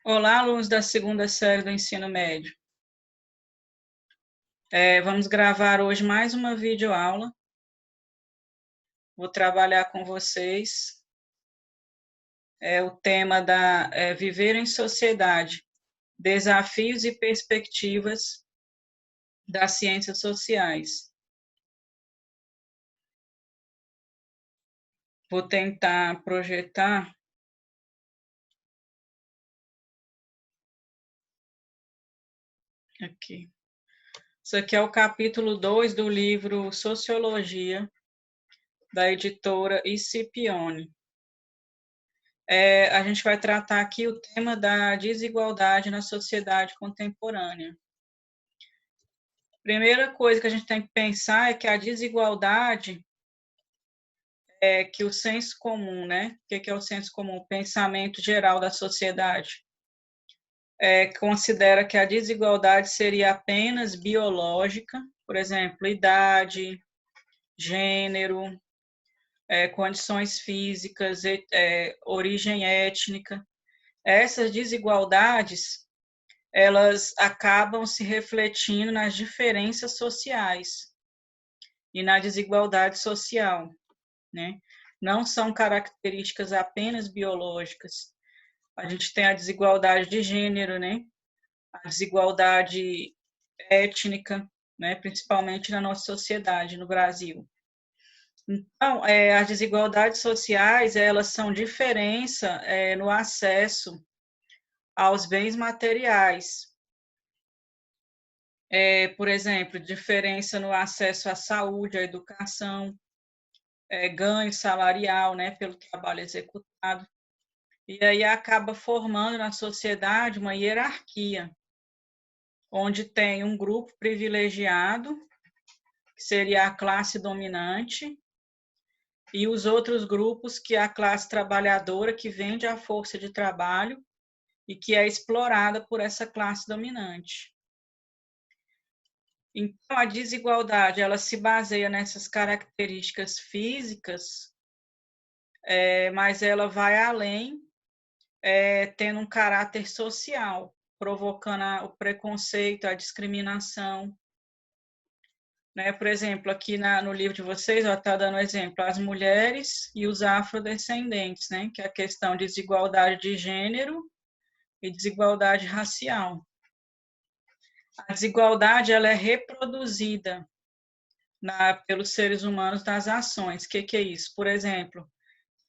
Olá, alunos da segunda série do ensino médio. Vamos gravar hoje mais uma videoaula. Vou trabalhar com vocês o tema da Viver em Sociedade, Desafios e Perspectivas das Ciências Sociais. Vou tentar projetar aqui. Isso aqui é o capítulo 2 do livro Sociologia, da editora Scipione. A gente vai tratar aqui o tema da desigualdade na sociedade contemporânea. Primeira coisa que a gente tem que pensar é que a desigualdade é que o senso comum, né? O que é o senso comum? O pensamento geral da sociedade. Considera que a desigualdade seria apenas biológica, por exemplo, idade, gênero, condições físicas, origem étnica. Essas desigualdades, elas acabam se refletindo nas diferenças sociais e na desigualdade social, né? Não são características apenas biológicas. A gente tem a desigualdade de gênero, né? A desigualdade étnica, né? Principalmente na nossa sociedade, no Brasil. Então, as desigualdades sociais, elas são diferença no acesso aos bens materiais. Por exemplo, diferença no acesso à saúde, à educação, ganho salarial, né, pelo trabalho executado. E aí acaba formando na sociedade uma hierarquia, onde tem um grupo privilegiado, que seria a classe dominante, e os outros grupos, que é a classe trabalhadora, que vende a força de trabalho e que é explorada por essa classe dominante. Então, a desigualdade, ela se baseia nessas características físicas, mas ela vai além, tendo um caráter social, provocando o preconceito, a discriminação. Né? Por exemplo, aqui no livro de vocês, está dando exemplo, as mulheres e os afrodescendentes, né? Que é a questão de desigualdade de gênero e desigualdade racial. A desigualdade, ela é reproduzida pelos seres humanos nas ações. O que é isso? Por exemplo,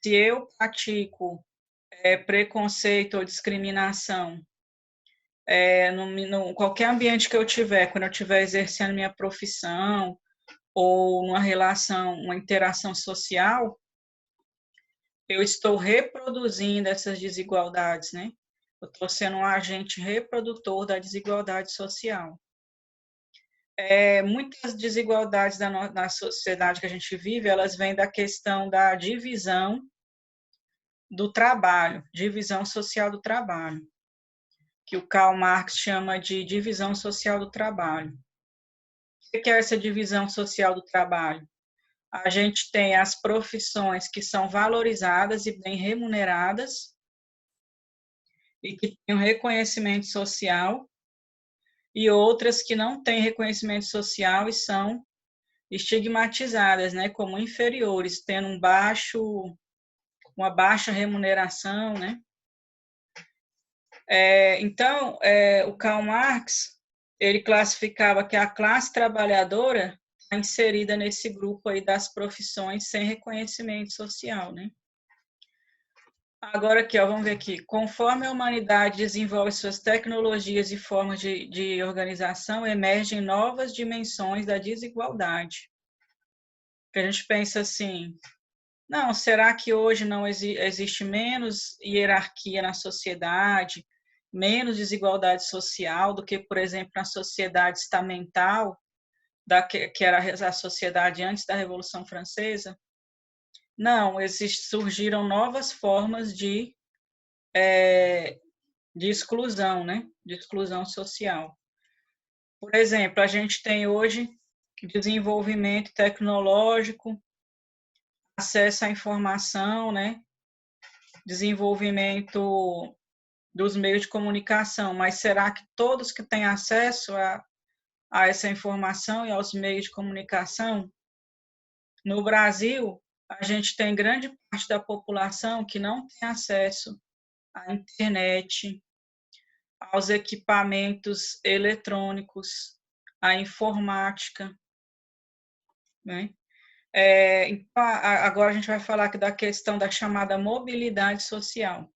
se eu pratico preconceito ou discriminação qualquer ambiente que eu tiver, quando eu estiver exercendo minha profissão ou uma relação, uma interação social, eu estou reproduzindo essas desigualdades, né? Eu estou sendo um agente reprodutor da desigualdade social. Muitas desigualdades na sociedade que a gente vive, elas vêm da questão da divisão do trabalho, divisão social do trabalho, que o Karl Marx chama de divisão social do trabalho. O que é essa divisão social do trabalho? A gente tem as profissões que são valorizadas e bem remuneradas e que têm um reconhecimento social, e outras que não têm reconhecimento social e são estigmatizadas, né, como inferiores, tendo uma baixa remuneração, né? Então, o Karl Marx, ele classificava que a classe trabalhadora está inserida nesse grupo aí das profissões sem reconhecimento social, né? Agora aqui, ó, vamos ver aqui. Conforme a humanidade desenvolve suas tecnologias e formas de organização, emergem novas dimensões da desigualdade. Que a gente pensa assim, não, será que hoje não existe menos hierarquia na sociedade, menos desigualdade social do que, por exemplo, na sociedade estamental, que era a sociedade antes da Revolução Francesa? Não, surgiram novas formas de exclusão, né? De exclusão social. Por exemplo, a gente tem hoje desenvolvimento tecnológico, acesso à informação, né? Desenvolvimento dos meios de comunicação, mas será que todos que têm acesso a essa informação e aos meios de comunicação? No Brasil, a gente tem grande parte da população que não tem acesso à internet, aos equipamentos eletrônicos, à informática, né? Então, agora a gente vai falar aqui da questão da chamada mobilidade social.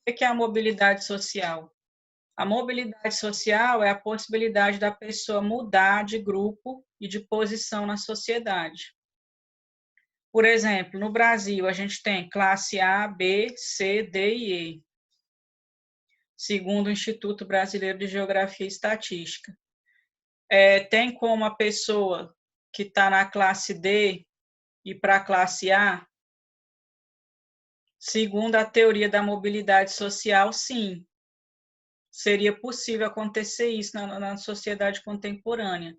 O que é a mobilidade social? A mobilidade social é a possibilidade da pessoa mudar de grupo e de posição na sociedade. Por exemplo, no Brasil, a gente tem classe A, B, C, D e E, segundo o Instituto Brasileiro de Geografia e Estatística. Tem como a pessoa que está na classe D ir para a classe A? Segundo a teoria da mobilidade social, sim. Seria possível acontecer isso na sociedade contemporânea.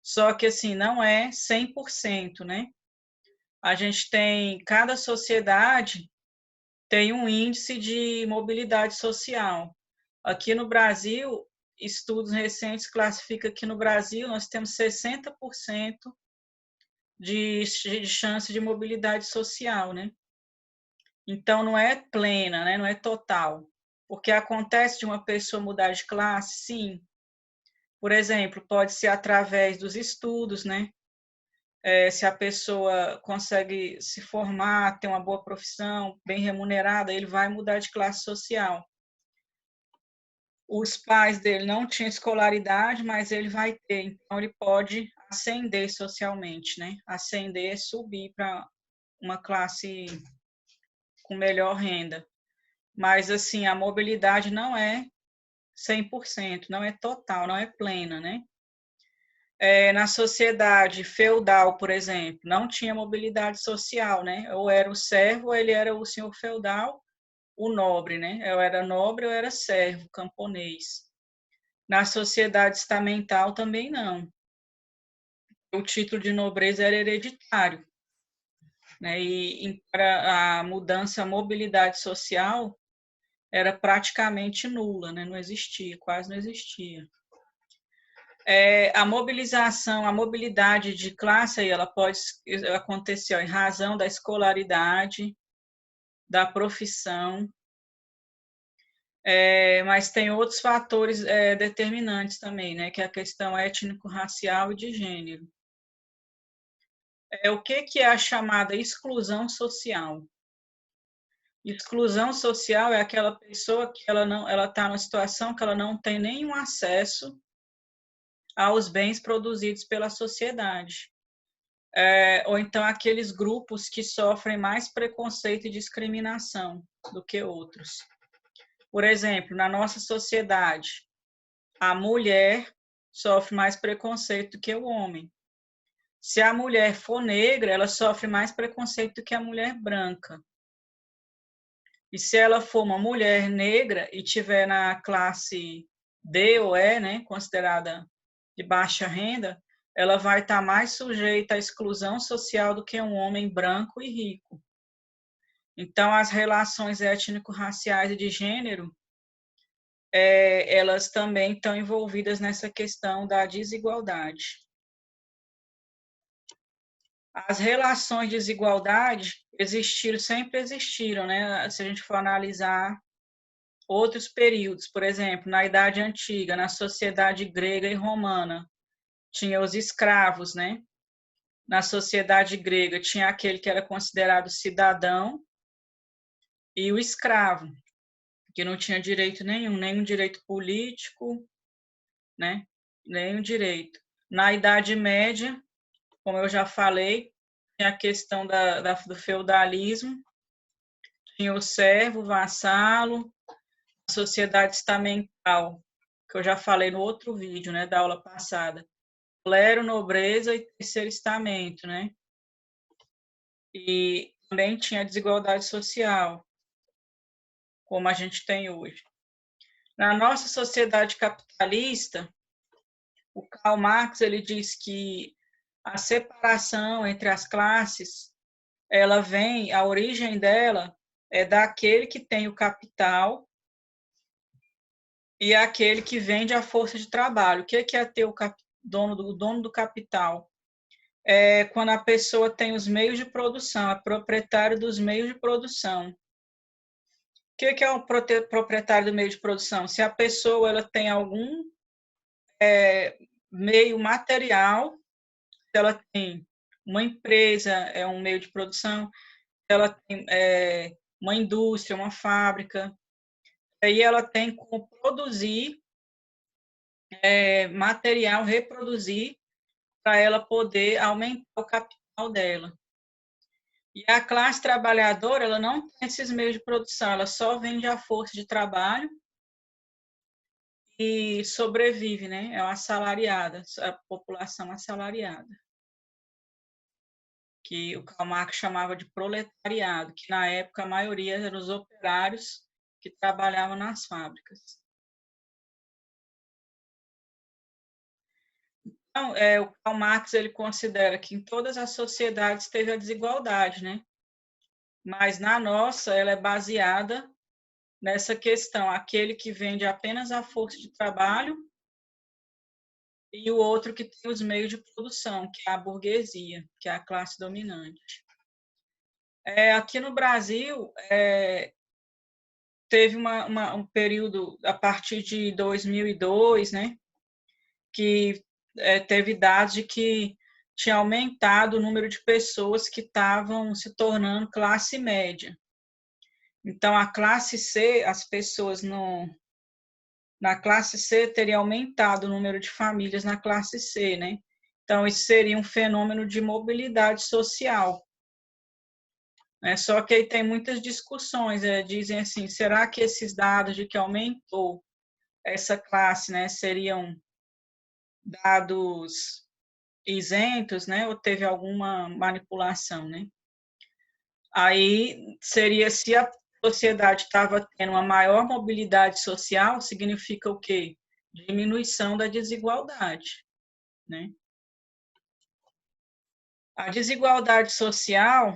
Só que, assim, não é 100%, né? A gente tem, cada sociedade tem um índice de mobilidade social. Aqui no Brasil, estudos recentes classificam que no Brasil nós temos 60% de chance de mobilidade social, né? Então, não é plena, né? Não é total. Porque acontece de uma pessoa mudar de classe, sim. Por exemplo, pode ser através dos estudos, né? Se a pessoa consegue se formar, ter uma boa profissão, bem remunerada, ele vai mudar de classe social. Os pais dele não tinham escolaridade, mas ele vai ter, então ele pode ascender socialmente, né? Ascender é subir para uma classe com melhor renda. Mas, assim, a mobilidade não é 100%, não é total, não é plena, né? Na sociedade feudal, por exemplo, não tinha mobilidade social, né? Ou era o servo, ou ele era o senhor feudal, o nobre, né? Eu era nobre, ou era servo, camponês. Na sociedade estamental também não. O título de nobreza era hereditário, né? E para a mudança, a mobilidade social era praticamente nula, né? Não existia, quase não existia. A mobilização, a mobilidade de classe, ela pode acontecer em razão da escolaridade, da profissão, mas tem outros fatores determinantes também, né, que é a questão étnico-racial e de gênero. O que é a chamada exclusão social? Exclusão social é aquela pessoa que ela está numa situação que ela não tem nenhum acesso aos bens produzidos pela sociedade. Ou então aqueles grupos que sofrem mais preconceito e discriminação do que outros. Por exemplo, na nossa sociedade, a mulher sofre mais preconceito do que o homem. Se a mulher for negra, ela sofre mais preconceito do que a mulher branca. E se ela for uma mulher negra e tiver na classe D ou E, né, considerada de baixa renda, ela vai estar mais sujeita à exclusão social do que um homem branco e rico. Então, as relações étnico-raciais e de gênero, elas também estão envolvidas nessa questão da desigualdade. As relações de desigualdade sempre existiram, né? Se a gente for analisar outros períodos, por exemplo, na Idade Antiga, na sociedade grega e romana, tinha os escravos, né? Na sociedade grega tinha aquele que era considerado cidadão e o escravo, que não tinha direito nenhum direito político, né? Nenhum direito. Na Idade Média, como eu já falei, tinha a questão do feudalismo, tinha o servo, o vassalo, a sociedade estamental, que eu já falei no outro vídeo, né, da aula passada. Clero, nobreza e terceiro estamento, né? E também tinha desigualdade social, como a gente tem hoje. Na nossa sociedade capitalista, o Karl Marx ele diz que a separação entre as classes, a origem dela é daquele que tem o capital e aquele que vende a força de trabalho. O que é ter o dono do capital? É quando a pessoa tem os meios de produção, é proprietário dos meios de produção. O que é o proprietário do meio de produção? Se a pessoa ela tem algum meio material, se ela tem uma empresa, é um meio de produção, se ela tem uma indústria, uma fábrica, aí ela tem como produzir material, reproduzir, para ela poder aumentar o capital dela. E a classe trabalhadora, ela não tem esses meios de produção, ela só vende a força de trabalho e sobrevive, né? É uma assalariada, a população assalariada, que o Karl Marx chamava de proletariado, que na época a maioria eram os operários que trabalhavam nas fábricas. Então, o Karl Marx ele considera que em todas as sociedades teve a desigualdade, né? Mas na nossa ela é baseada nessa questão, aquele que vende apenas a força de trabalho e o outro que tem os meios de produção, que é a burguesia, que é a classe dominante. Aqui no Brasil, teve um período, a partir de 2002, né, que teve dados de que tinha aumentado o número de pessoas que estavam se tornando classe média. Então, a classe C, as pessoas na classe C teria aumentado o número de famílias na classe C, né? Então, isso seria um fenômeno de mobilidade social. Só que aí tem muitas discussões, dizem assim, será que esses dados de que aumentou essa classe, né, seriam dados isentos, né, ou teve alguma manipulação, né? Aí seria se a sociedade estava tendo uma maior mobilidade social, significa o quê? Diminuição da desigualdade, né? A desigualdade social,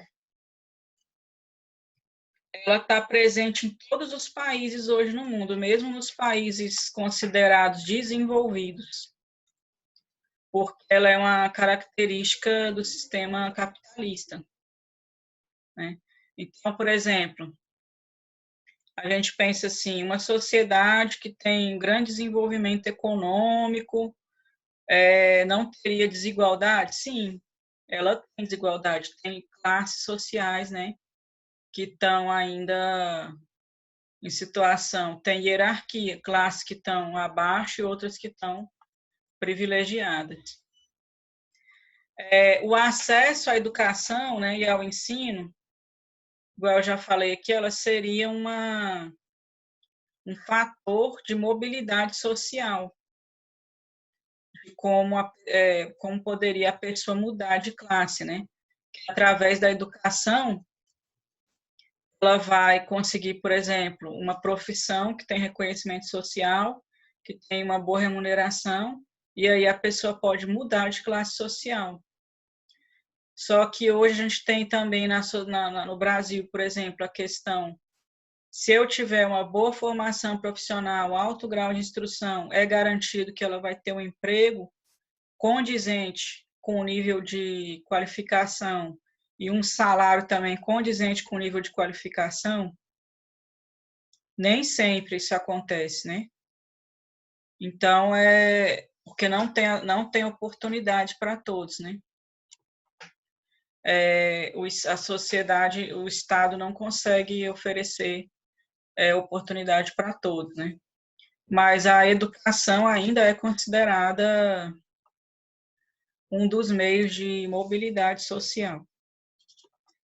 ela está presente em todos os países hoje no mundo, mesmo nos países considerados desenvolvidos, porque ela é uma característica do sistema capitalista, né? Então, por exemplo, a gente pensa assim, uma sociedade que tem grande desenvolvimento econômico, não teria desigualdade? Sim, ela tem desigualdade, tem classes sociais, né, que estão ainda em situação, tem hierarquia, classes que estão abaixo e outras que estão privilegiadas. O acesso à educação, né, e ao ensino, igual eu já falei aqui, ela seria um fator de mobilidade social, de como poderia a pessoa mudar de classe, né? Através da educação, ela vai conseguir, por exemplo, uma profissão que tem reconhecimento social, que tem uma boa remuneração, e aí a pessoa pode mudar de classe social. Só que hoje a gente tem também no Brasil, por exemplo, a questão, se eu tiver uma boa formação profissional, alto grau de instrução, é garantido que ela vai ter um emprego condizente com o nível de qualificação e um salário também condizente com o nível de qualificação? Nem sempre isso acontece, né? Então, porque não tem oportunidade para todos, né? A sociedade, o Estado não consegue oferecer oportunidade para todos, né? Mas a educação ainda é considerada um dos meios de mobilidade social.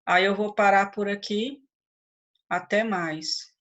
Aí eu vou parar por aqui. Até mais.